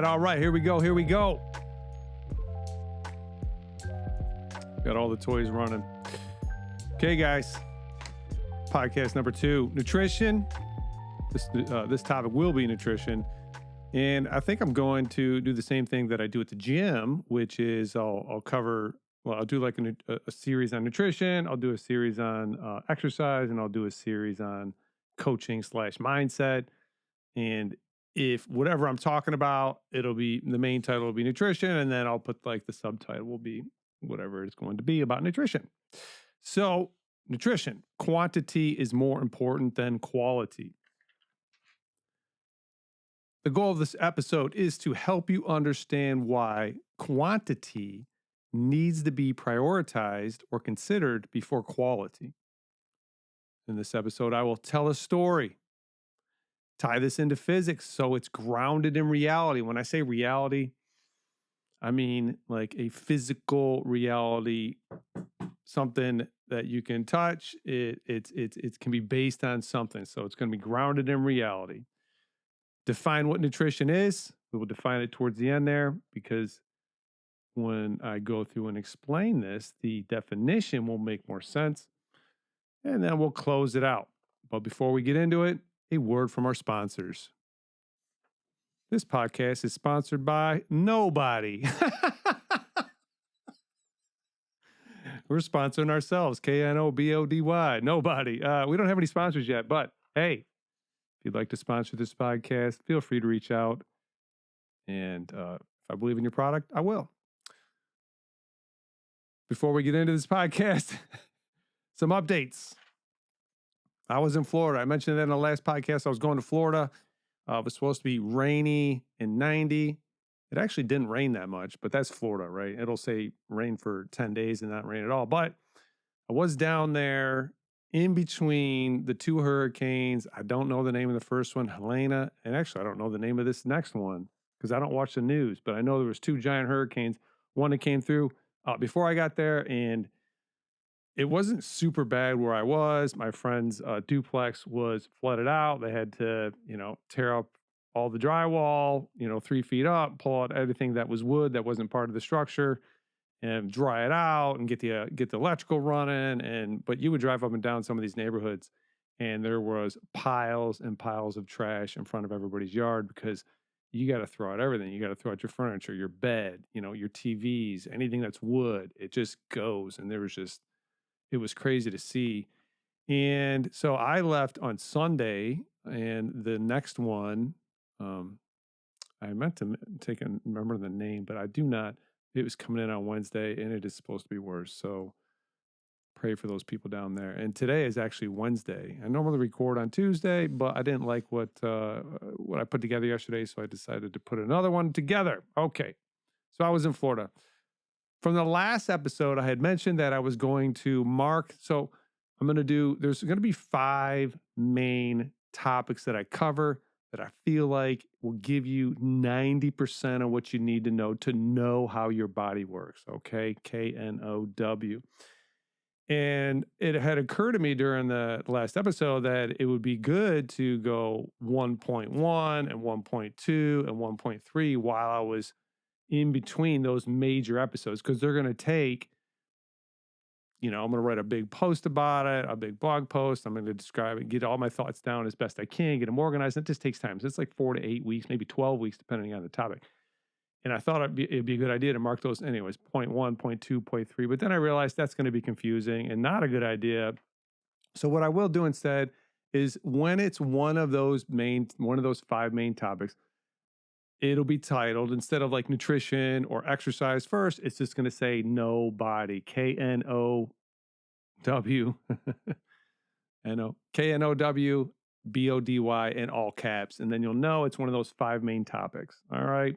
All right, here we go. Got all the toys running. Okay, guys. Podcast number 2, nutrition. This topic will be nutrition. And I think I'm going to do the same thing that I do at the gym, which is I'll do like a series on nutrition. I'll do a series on exercise, and I'll do a series on coaching / mindset. And if whatever I'm talking about, it'll be the main title will be nutrition, and then I'll put like the subtitle will be whatever it's going to be about nutrition. So nutrition, quantity is more important than quality. The goal of this episode is to help you understand why quantity needs to be prioritized or considered before quality. In this episode, I will tell a story, tie this into physics so it's grounded in reality. When I say reality, I mean like a physical reality, something that you can touch. It can be based on something, so it's going to be grounded in reality. Define what nutrition is. We will define it towards the end there, because when I go through and explain this, the definition will make more sense, and then we'll close it out. But before we get into it, a word from our sponsors. This podcast is sponsored by nobody. We're sponsoring ourselves, KNOBODY, nobody. We don't have any sponsors yet, but hey, if you'd like to sponsor this podcast, feel free to reach out. And if I believe in your product, I will. Before we get into this podcast, some updates. I was in Florida. I mentioned that in the last podcast. I was going to Florida. It was supposed to be rainy and 90. It actually didn't rain that much, but that's Florida, right? It'll say rain for 10 days and not rain at all. But I was down there in between the 2 hurricanes. I don't know the name of the first one, Helena. And actually, I don't know the name of this next one because I don't watch the news. But I know there was 2 giant hurricanes. One that came through before I got there, and it wasn't super bad where I was. My friend's duplex was flooded out. They had to, tear up all the drywall, 3 feet up, pull out everything that was wood that wasn't part of the structure, and dry it out and get the electrical running. But you would drive up and down some of these neighborhoods, and there was piles and piles of trash in front of everybody's yard because you got to throw out everything. You got to throw out your furniture, your bed, your TVs, anything that's wood. It just goes. And it was crazy to see. And so I left on Sunday, and the next one, I meant to remember the name, but I do not. It was coming in on Wednesday, and it is supposed to be worse. So pray for those people down there. And today is actually Wednesday. I normally record on Tuesday, but I didn't like what I put together yesterday, so I decided to put another one together. Okay. So I was in Florida. From the last episode, I had mentioned that I was going to mark. So there's going to be 5 main topics that I cover that I feel like will give you 90% of what you need to know how your body works. Okay. KNOW. And it had occurred to me during the last episode that it would be good to go 1.1 and 1.2 and 1.3 while I was in between those major episodes, because they're going to take, I'm going to write a big post about it, a big blog post. I'm going to describe it, get all my thoughts down as best I can, get them organized. It just takes time. So it's like 4 to 8 weeks, maybe 12 weeks, depending on the topic. And I thought it'd be a good idea to mark those anyways, 0.1, 0.2, 0.3. But then I realized that's going to be confusing and not a good idea. So what I will do instead is when it's one of those 5 main topics, it'll be titled, instead of like nutrition or exercise first, it's just going to say nobody, KNOW, KNOWBODY in all caps. And then you'll know it's one of those 5 main topics. All right.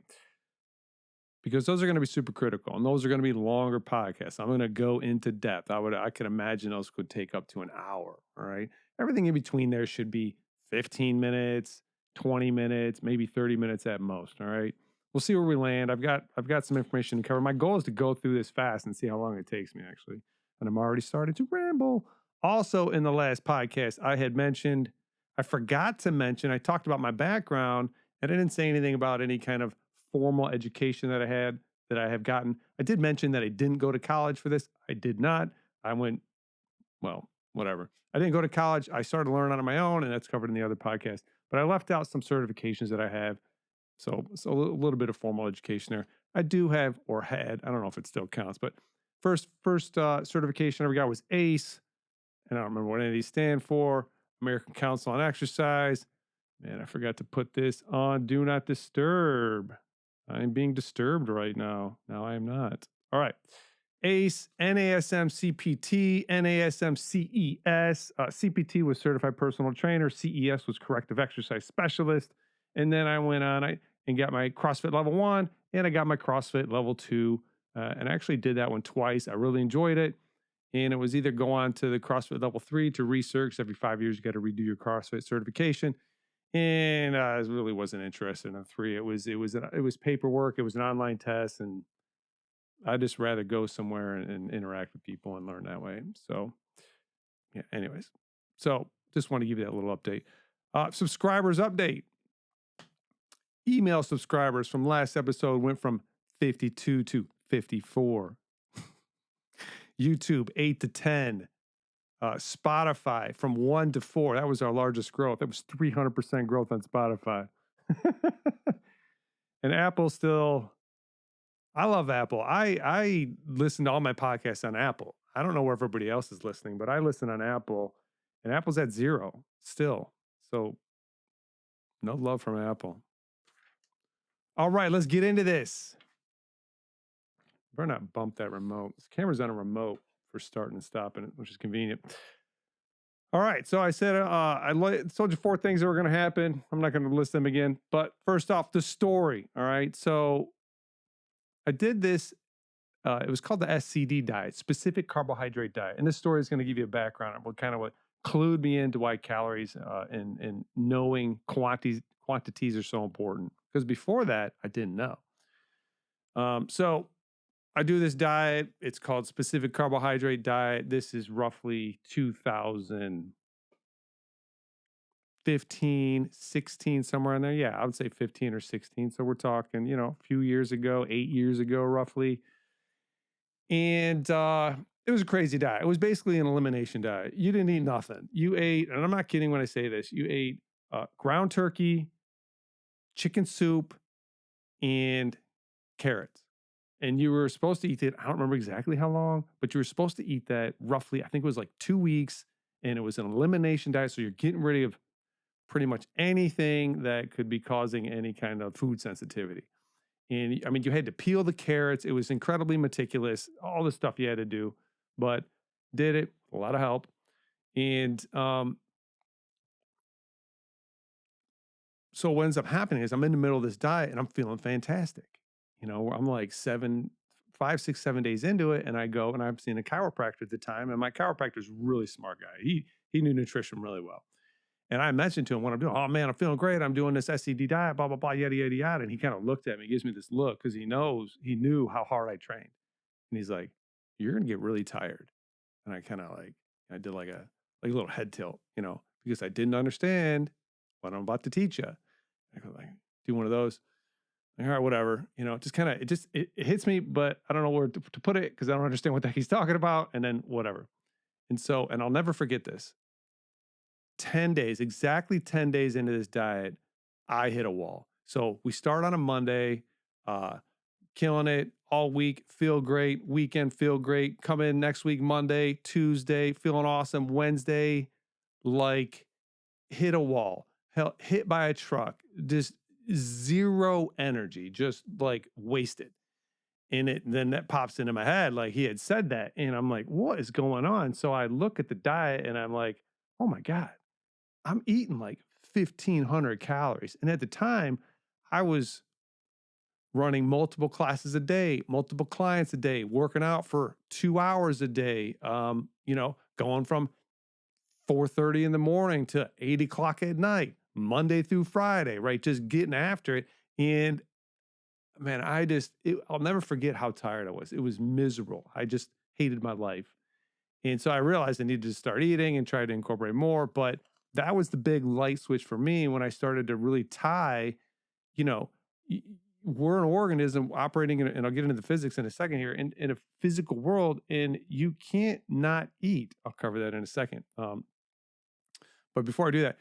Because those are going to be super critical, and those are going to be longer podcasts. I'm going to go into depth. I could imagine those could take up to an hour. All right. Everything in between there should be 15 minutes, 20 minutes, maybe 30 minutes at most. All right. We'll see where we land. I've got some information to cover. My goal is to go through this fast and see how long it takes me, actually. And I'm already starting to ramble. Also, in the last podcast, I forgot to mention, I talked about my background And I didn't say anything about any kind of formal education that I have gotten. I did mention that I didn't go to college for this. I did not. I went, well, whatever. I didn't go to college. I started learning on my own, and that's covered in the other podcast. But I left out some certifications that I have. So a little bit of formal education there. I do have, or had, I don't know if it still counts, but first certification I ever got was ACE. And I don't remember what any of these stand for. American Council on Exercise. Man, I forgot to put this on Do Not Disturb. I'm being disturbed right now. Now I am not. All right. ACE, NASM CPT, NASM CES. CPT was Certified Personal Trainer. CES was Corrective Exercise Specialist. And then I went on and got my CrossFit Level 1, and I got my CrossFit Level 2. And I actually did that one twice. I really enjoyed it. And it was either go on to the CrossFit Level 3 to research. Every 5 years, you got to redo your CrossFit certification. And I really wasn't interested in the 3. It was paperwork. It was an online test, and I'd just rather go somewhere and interact with people and learn that way. So, yeah. Anyways, so just want to give you that little update. Subscribers update. Email subscribers from last episode went from 52 to 54. YouTube 8 to 10. Spotify from 1 to 4. That was our largest growth. That was 300% growth on Spotify. And Apple still, I love Apple. I listen to all my podcasts on Apple. I don't know where everybody else is listening, but I listen on Apple, and Apple's at 0 still. So no love from Apple. All right, let's get into this. Better not bump that remote. This camera's on a remote for starting and stopping it, which is convenient. All right, so I said I told you 4 things that were going to happen. I'm not going to list them again, but first off, the story. All right, so I did this. It was called the SCD diet, specific carbohydrate diet, and this story is going to give you a background on what clued me into why calories and knowing quantities are so important. Because before that, I didn't know. So I do this diet. It's called specific carbohydrate diet. This is roughly 2015, 16, somewhere in there. Yeah, I would say 15 or 16. So we're talking, a few years ago, 8 years ago, roughly. And it was a crazy diet. It was basically an elimination diet. You didn't eat nothing. You ate, and I'm not kidding when I say this, you ate ground turkey, chicken soup, and carrots. And you were supposed to eat it, I don't remember exactly how long, but you were supposed to eat that roughly, I think it was like 2 weeks, and it was an elimination diet. So you're getting rid of pretty much anything that could be causing any kind of food sensitivity. And I mean, you had to peel the carrots. It was incredibly meticulous, all the stuff you had to do, but did it, a lot of help. And so what ends up happening is I'm in the middle of this diet and I'm feeling fantastic. I'm like 5, 6, 7 days into it, and I go and I'm seeing a chiropractor at the time, and my chiropractor's a really smart guy. He knew nutrition really well. And I mentioned to him what I'm doing. Oh man, I'm feeling great. I'm doing this SCD diet, blah, blah, blah, yada, yada, yada. And he kind of looked at me, gives me this look because he knew how hard I trained. And he's like, you're going to get really tired. And I kind of I did like a little head tilt, because I didn't understand what I'm about to teach you. I go do one of those. All right, whatever, just kind of, it hits me, but I don't know where to put it because I don't understand what the heck he's talking about. And then whatever. And I'll never forget this. 10 days, exactly 10 days into this diet, I hit a wall. So we start on a Monday, killing it all week, feel great, weekend, feel great, come in next week, Monday, Tuesday, feeling awesome, Wednesday, hit a wall, hit by a truck, just zero energy, just wasted. And then that pops into my head, he had said that. And I'm like, what is going on? So I look at the diet and I'm like, oh my God, I'm eating 1,500 calories. And at the time, I was running multiple classes a day, multiple clients a day, working out for 2 hours a day, going from 4:30 in the morning to 8 o'clock at night, Monday through Friday, right? Just getting after it. And man, I'll never forget how tired I was. It was miserable. I just hated my life. And so I realized I needed to start eating and try to incorporate more. But that was the big light switch for me when I started to really tie you know, we're an organism operating in, and I'll get into the physics in a second here, in a physical world, and you can't not eat. I'll cover that in a second. But before I do that,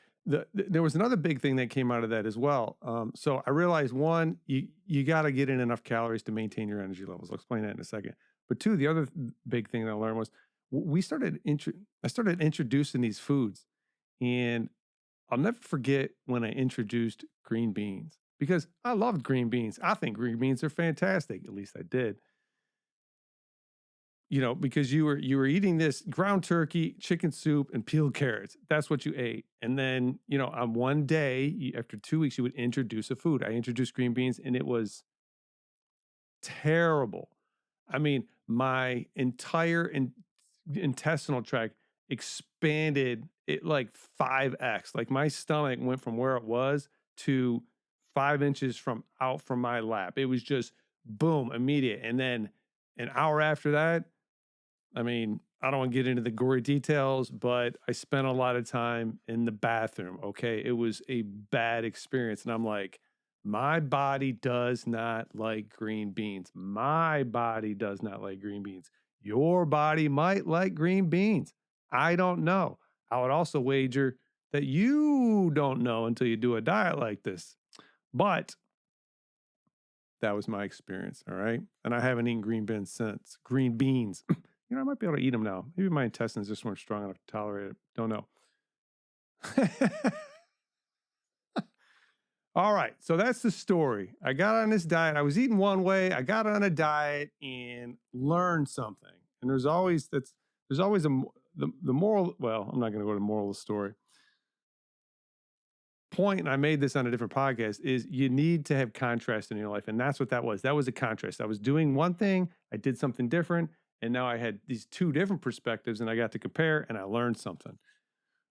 there was another big thing that came out of that as well. So I realized, one, you got to get in enough calories to maintain your energy levels. I'll explain that in a second. But two, the other big thing that I learned was I started introducing these foods, and I'll never forget when I introduced green beans, because I loved green beans. I think green beans are fantastic. At least I did. Because you were eating this ground turkey, chicken soup, and peeled carrots. That's what you ate. And then, on one day, after 2 weeks, you would introduce a food. I introduced green beans, and it was terrible. I mean, my entire intestinal tract expanded it like 5x. Like my stomach went from where it was to 5 inches from out from my lap. It was just boom, immediate. And then an hour after that, I mean, I don't want to get into the gory details, but I spent a lot of time in the bathroom. Okay. It was a bad experience. And I'm like, my body does not like green beans. My body does not like green beans. Your body might like green beans. I don't know. I would also wager that you don't know until you do a diet like this. But that was my experience. All right. And I haven't eaten green beans since. Green beans. I might be able to eat them now. Maybe my intestines just weren't strong enough to tolerate it. Don't know. All right. So that's the story. I got on this diet. I was eating one way. I got on a diet and learned something. And there's always the moral. Well, I'm not going to go to the moral of the story. Point, and I made this on a different podcast, is you need to have contrast in your life. And that's what that was. That was a contrast. I was doing one thing. I did something different. And now I had these two different perspectives, and I got to compare, and I learned something.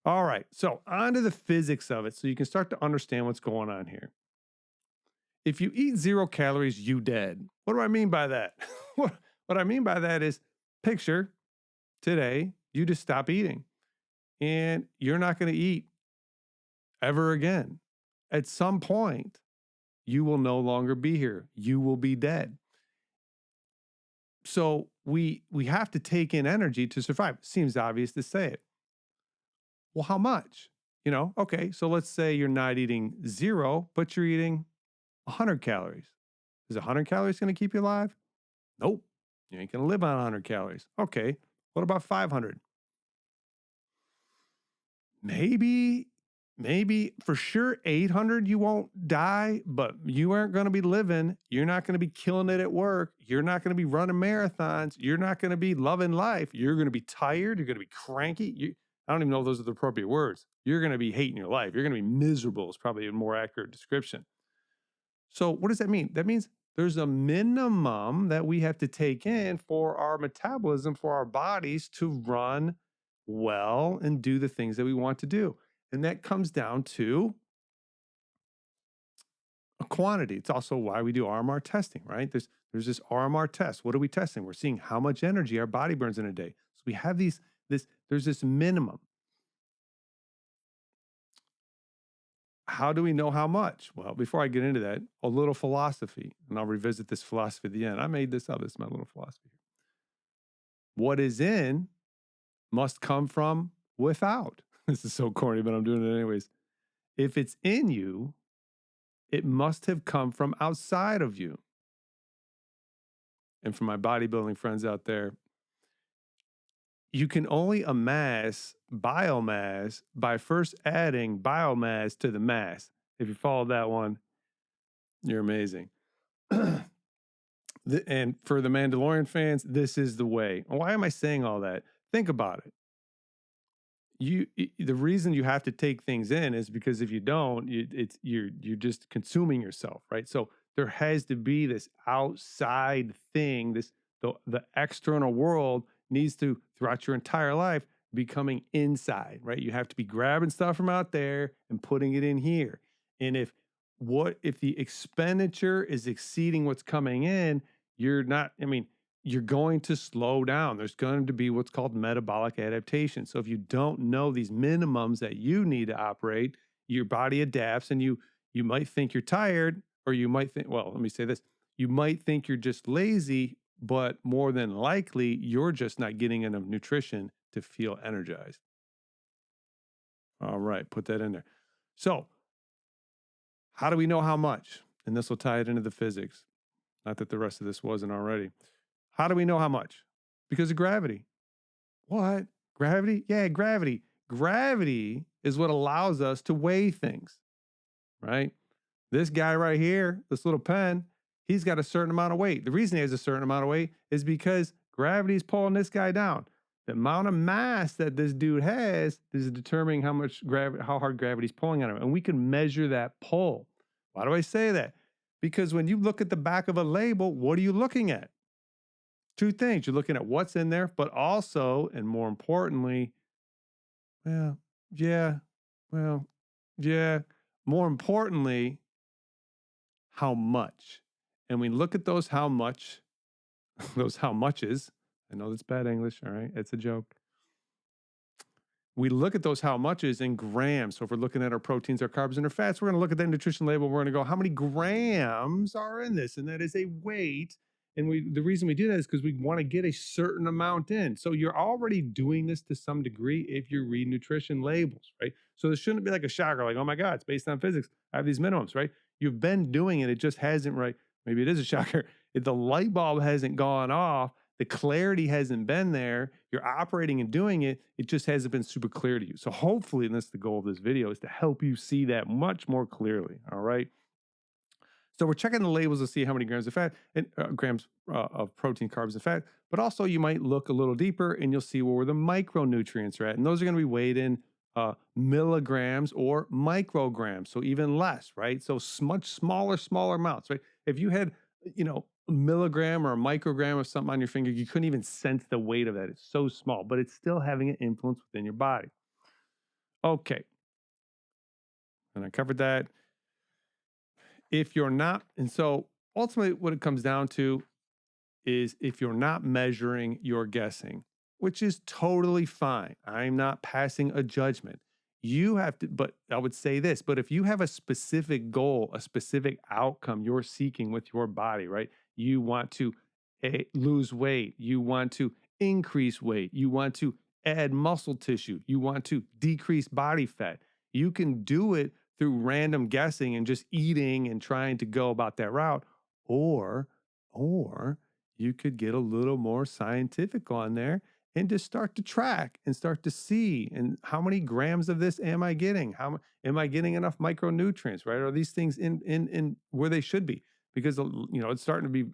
All right, so on to the physics of it, so you can start to understand what's going on here. If you eat 0 calories, you dead. What do I mean by that? What I mean by that is, picture today, you just stop eating, and you're not going to eat ever again. At some point, you will no longer be here. You will be dead. So we have to take in energy to survive. Seems obvious to say it. Well, how much? Okay, so let's say you're not eating 0, but you're eating 100 calories. Is 100 calories going to keep you alive? Nope. You ain't going to live on 100 calories. Okay, what about 500? Maybe for sure 800 you won't die, but you aren't going to be living. You're not going to be killing it at work. You're not going to be running marathons. You're not going to be loving life. You're going to be tired. You're going to be cranky. I don't even know if those are the appropriate words. You're going to be hating your life. You're going to be miserable is probably a more accurate description. So what does that mean? That means there's a minimum that we have to take in for our metabolism, for our bodies to run well and do the things that we want to do. And that comes down to a quantity. It's also why we do RMR testing, right? There's this RMR test. What are we testing? We're seeing how much energy our body burns in a day. So we have there's this minimum. How do we know how much? Well, before I get into that, a little philosophy, and I'll revisit this philosophy at the end. I made this up. It's my little philosophy. What is in must come from without. This is so corny, but I'm doing it anyways. If it's in you, it must have come from outside of you. And for my bodybuilding friends out there, you can only amass biomass by first adding biomass to the mass. If you follow that one, you're amazing. And for the Mandalorian fans, this is the way. Why am I saying all that? Think about it. The reason you have to take things in is because if you don't, you're just consuming yourself, right? So there has to be this outside thing, the external world needs to, throughout your entire life, be coming inside, right? You have to be grabbing stuff from out there and putting it in here. And if the expenditure is exceeding what's coming in, you're going to slow down. There's going to be what's called metabolic adaptation. So if you don't know these minimums that you need to operate, your body adapts, and you might think you're tired. or you might think, well, let me say this. You might think you're just lazy, but more than likely, you're just not getting enough nutrition to feel energized. All right, put that in there. So, how do we know how much? And this will tie it into the physics. Not that the rest of this wasn't already. How do we know how much? Because of gravity. What? Gravity? Yeah, gravity. Gravity is what allows us to weigh things, right? This guy right here, this little pen, he's got a certain amount of weight. The reason he has a certain amount of weight is because gravity is pulling this guy down. The amount of mass that this dude has is determining how hard gravity's pulling on him. And we can measure that pull. Why do I say that? Because when you look at the back of a label, what are you looking at? Two things. You're looking at what's in there, but also, and more importantly, more importantly, how much. And we look at those how much, those how muches. I know that's bad English, all right? It's a joke. We look at those how muches in grams. So if we're looking at our proteins, our carbs, and our fats, we're going to look at that nutrition label. We're going to go, how many grams are in this? And that is a weight. And the reason we do that is because we want to get a certain amount in. So you're already doing this to some degree if you read nutrition labels, right? So this shouldn't be like a shocker, like, oh my God, it's based on physics. I have these minimums, right? You've been doing it. It just hasn't, right? Maybe it is a shocker. If the light bulb hasn't gone off, the clarity hasn't been there, you're operating and doing it, it just hasn't been super clear to you. So hopefully, and that's the goal of this video, is to help you see that much more clearly, all right? So we're checking the labels to see how many grams of fat and grams of protein, carbs, and fat, but also you might look a little deeper and you'll see where the micronutrients are at. And those are gonna be weighed in milligrams or micrograms, so even less, right? So much smaller amounts, right? If you had, a milligram or a microgram of something on your finger, you couldn't even sense the weight of that. It's so small, but it's still having an influence within your body. Okay. And I covered that. If you're not, and so ultimately what it comes down to is if you're not measuring, you're guessing, which is totally fine. I'm not passing a judgment. You have to, but I would say this, but if you have a specific goal, a specific outcome you're seeking with your body, right? You want to lose weight, you want to increase weight, you want to add muscle tissue, you want to decrease body fat. You can do it through random guessing and just eating and trying to go about that route, or you could get a little more scientific on there and just start to track and start to see, and how many grams of this am I getting? How am I getting enough micronutrients, right? Are these things in where they should be? Because it's starting to be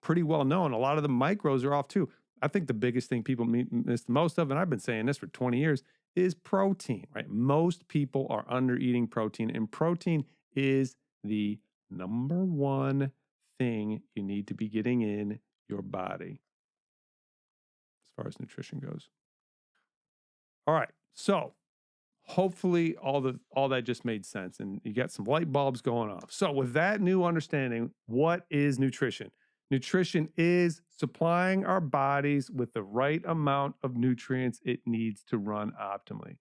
pretty well known. A lot of the micros are off too. I think the biggest thing people miss the most of, and I've been saying this for 20 years, is protein, right? Most people are under eating protein, and protein is the number one thing you need to be getting in your body as far as nutrition goes. All right. So hopefully all that just made sense and you got some light bulbs going off. So with that new understanding, what is nutrition? Nutrition is supplying our bodies with the right amount of nutrients it needs to run optimally.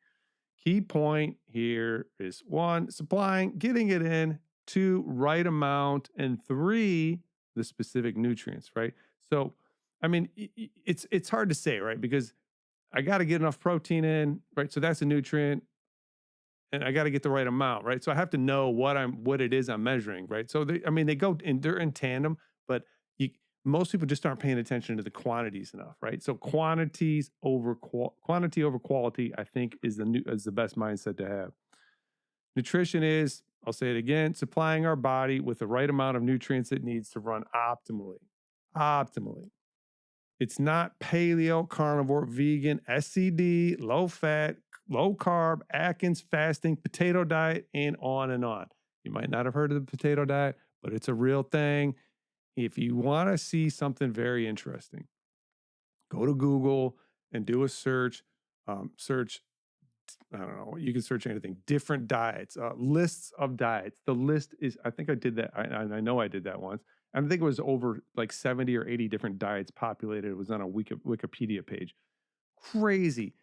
Key point here is 1, supplying, getting it in; 2, right amount; and 3, the specific nutrients, right? So, I mean, it's hard to say, right? Because I got to get enough protein in, right? So that's a nutrient, and I got to get the right amount, right? So I have to know what it is I'm measuring, right? So they go in, they're in tandem, but most people just aren't paying attention to the quantities enough, right? So quantity over quality, I think, is the best mindset to have. Nutrition is, I'll say it again, supplying our body with the right amount of nutrients it needs to run optimally. Optimally. It's not paleo, carnivore, vegan, SCD, low fat, low carb, Atkins, fasting, potato diet, and on and on. You might not have heard of the potato diet, but it's a real thing. If you want to see something very interesting, go to Google and do a search. Search, I don't know, you can search anything, different diets, lists of diets. The list is, I think I did that. I know I did that once. I think it was over like 70 or 80 different diets populated. It was on a Wikipedia page. Crazy.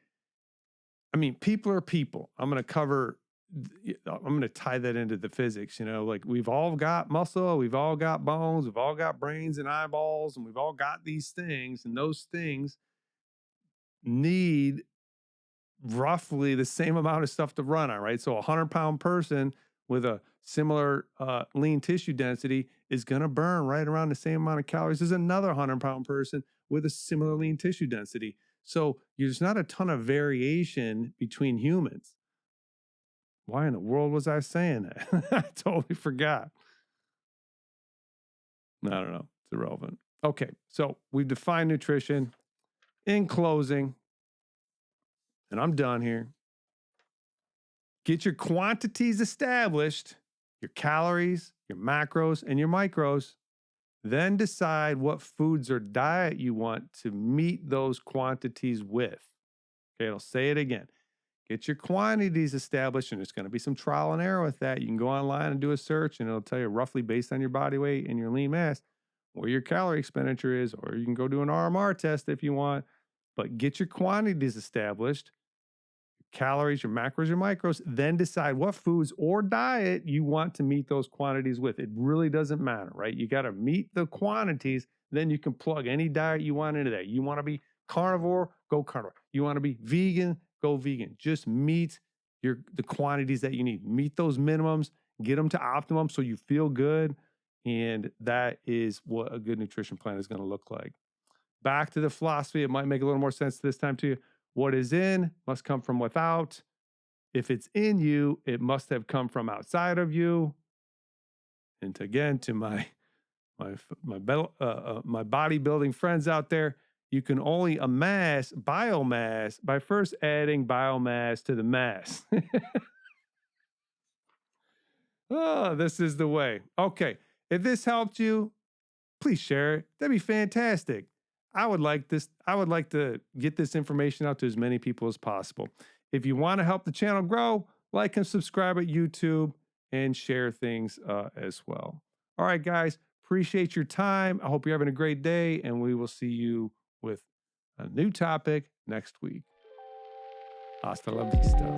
I mean, people are people. I'm going to cover I'm going to tie that into the physics, like we've all got muscle, we've all got bones, we've all got brains and eyeballs, and we've all got these things, and those things need roughly the same amount of stuff to run on, right? So a 100-pound person with a similar lean tissue density is going to burn right around the same amount of calories as another 100-pound person with a similar lean tissue density. So there's not a ton of variation between humans. Why in the world was I saying that? I totally forgot. I don't know. It's irrelevant. Okay, so we've defined nutrition. In closing, and I'm done here, get your quantities established, your calories, your macros, and your micros. Then decide what foods or diet you want to meet those quantities with. Okay, I'll say it again. Get your quantities established, and there's going to be some trial and error with that. You can go online and do a search, and it'll tell you roughly based on your body weight and your lean mass where your calorie expenditure is, or you can go do an RMR test if you want. But get your quantities established, calories, your macros, your micros, then decide what foods or diet you want to meet those quantities with. It really doesn't matter, right? You got to meet the quantities, then you can plug any diet you want into that. You want to be carnivore, go carnivore. You want to be vegan, go vegan. Just meet the quantities that you need. Meet those minimums, get them to optimum so you feel good. And that is what a good nutrition plan is going to look like. Back to the philosophy. It might make a little more sense this time to you. What is in must come from without. If it's in you, it must have come from outside of you. And again, to my bodybuilding friends out there, you can only amass biomass by first adding biomass to the mass. Oh, this is the way. Okay, if this helped you, please share it. That'd be fantastic. I would like to get this information out to as many people as possible. If you want to help the channel grow, like and subscribe at YouTube and share things as well. All right, guys, appreciate your time. I hope you're having a great day, and we will see you with a new topic next week. Hasta la vista.